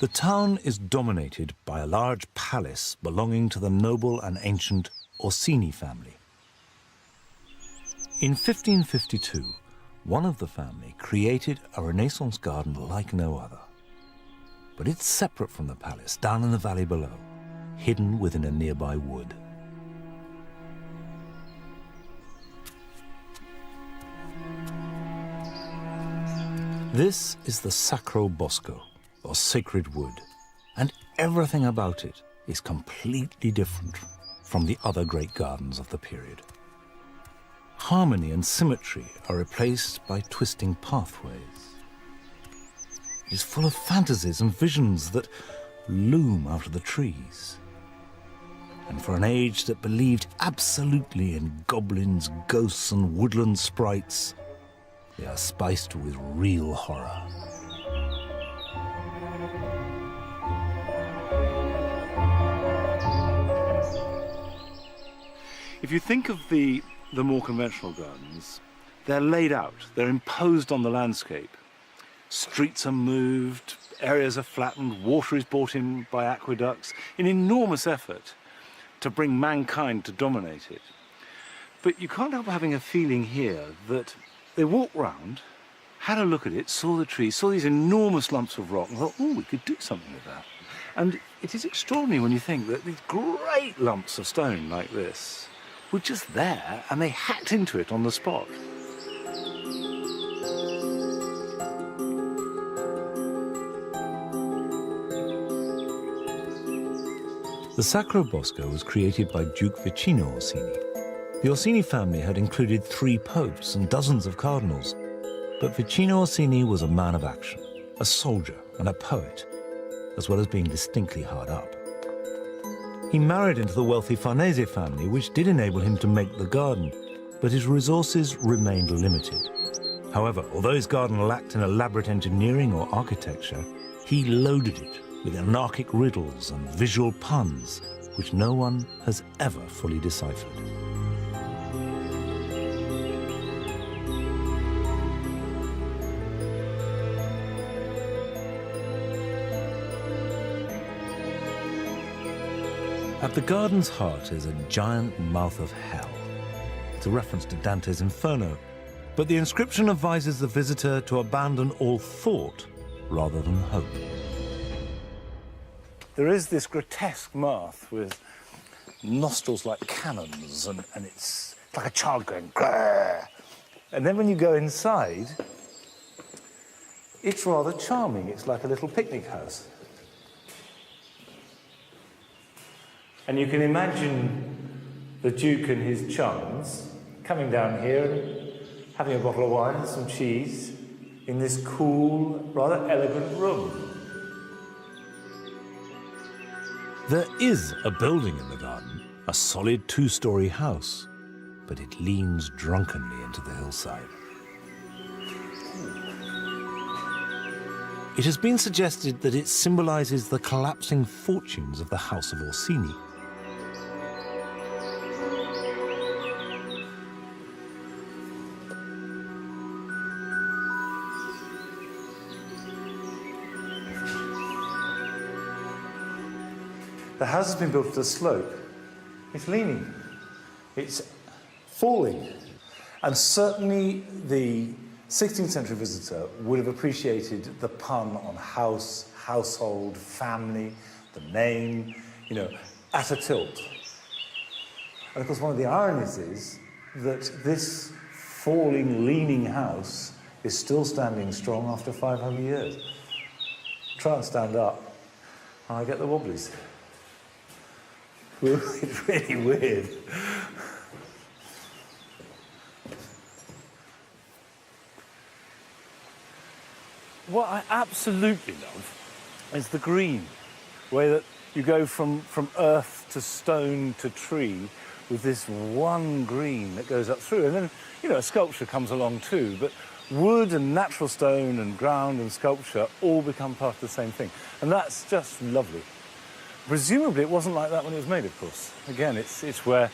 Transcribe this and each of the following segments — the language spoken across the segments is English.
The town is dominated by a large palace belonging to the noble and ancient Orsini family. In 1552, one of the family created a Renaissance garden like no other. But it's separate from the palace, down in the valley below, hidden within a nearby wood. This is the Sacro Bosco, or Sacred Wood, and everything about it is completely different from the other great gardens of the period. Harmony and symmetry are replaced by twisting pathways. It is full of fantasies and visions that loom out of the trees. And for an age that believed absolutely in goblins, ghosts, and woodland sprites, they are spiced with real horror. If you think of the more conventional gardens, they're laid out, they're imposed on the landscape. Streets are moved, areas are flattened, water is brought in by aqueducts, in enormous effort to bring mankind to dominate it. But you can't help having a feeling here that they walked round, had a look at it, saw the trees, saw these enormous lumps of rock and thought, oh, we could do something with that. And it is extraordinary when you think that these great lumps of stone like this were just there and they hacked into it on the spot. The Sacro Bosco was created by Duke Vicino Orsini. The Orsini family had included 3 popes and dozens of cardinals, but Vicino Orsini was a man of action, a soldier and a poet, as well as being distinctly hard up. He married into the wealthy Farnese family, which did enable him to make the garden, but his resources remained limited. However, although his garden lacked in elaborate engineering or architecture, he loaded it with anarchic riddles and visual puns, which no one has ever fully deciphered. At the garden's heart is a giant mouth of hell. It's a reference to Dante's Inferno, but the inscription advises the visitor to abandon all thought rather than hope. There is this grotesque mouth with nostrils like cannons, and it's like a child going, grrr. And then when you go inside, it's rather charming. It's like a little picnic house. And you can imagine the Duke and his chums coming down here and having a bottle of wine and some cheese in this cool, rather elegant room. There is a building in the garden, a solid 2-story house, but it leans drunkenly into the hillside. It has been suggested that it symbolizes the collapsing fortunes of the House of Orsini. The house has been built at a slope. It's leaning. It's falling. And certainly the 16th century visitor would have appreciated the pun on house, household, family, the name, you know, at a tilt. And of course, one of the ironies is that this falling, leaning house is still standing strong after 500 years. Try and stand up, and I get the wobblies. It's really weird. What I absolutely love is the green, where that you go from earth to stone to tree with this one green that goes up through. And then, you know, a sculpture comes along too, but wood and natural stone and ground and sculpture all become part of the same thing. And that's just lovely. Presumably it wasn't like that when it was made, of course. Again, it's where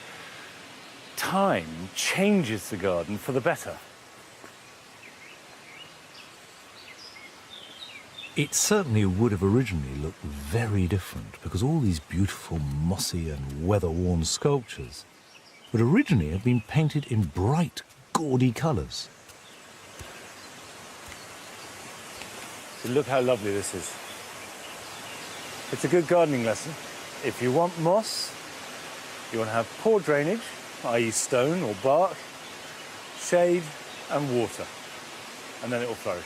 time changes the garden for the better. It certainly would have originally looked very different because all these beautiful mossy and weather-worn sculptures would originally have been painted in bright, gaudy colours. So look how lovely this is. It's a good gardening lesson. If you want moss, you want to have poor drainage, i.e. stone or bark, shade and water, and then it will flourish.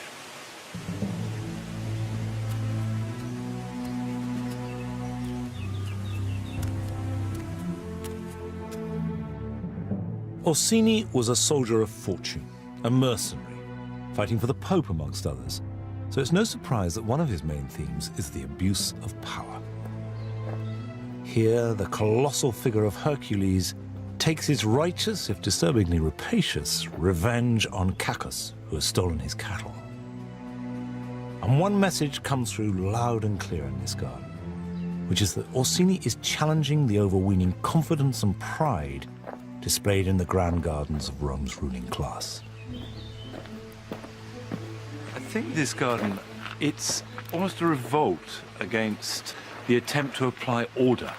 Orsini was a soldier of fortune, a mercenary, fighting for the Pope amongst others. So it's no surprise that one of his main themes is the abuse of power. Here, the colossal figure of Hercules takes his righteous, if disturbingly rapacious, revenge on Cacus, who has stolen his cattle. And one message comes through loud and clear in this garden, which is that Orsini is challenging the overweening confidence and pride displayed in the grand gardens of Rome's ruling class. I think this garden, it's almost a revolt against the attempt to apply order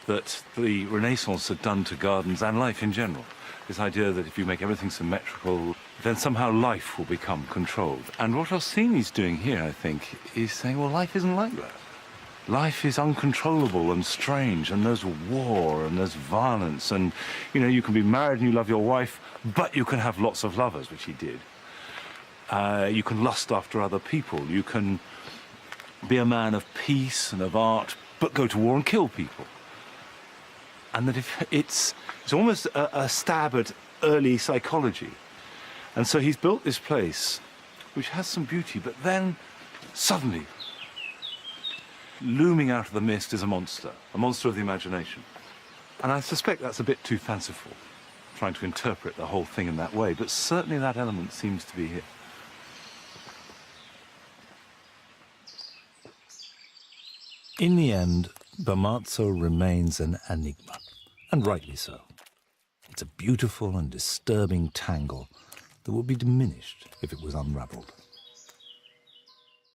that the Renaissance had done to gardens and life in general. This idea that if you make everything symmetrical, then somehow life will become controlled. And what Orsini's doing here, I think, is saying, well, life isn't like that. Life is uncontrollable and strange, and there's war and there's violence, and, you know, you can be married and you love your wife, but you can have lots of lovers, which he did. You can lust after other people. You can be a man of peace and of art, but go to war and kill people. And that if it's almost a stab at early psychology. And so he's built this place, which has some beauty, but then suddenly, looming out of the mist is a monster of the imagination. And I suspect that's a bit too fanciful, trying to interpret the whole thing in that way, but certainly that element seems to be here. In the end, Bomarzo remains an enigma, and rightly so. It's a beautiful and disturbing tangle that would be diminished if it was unravelled.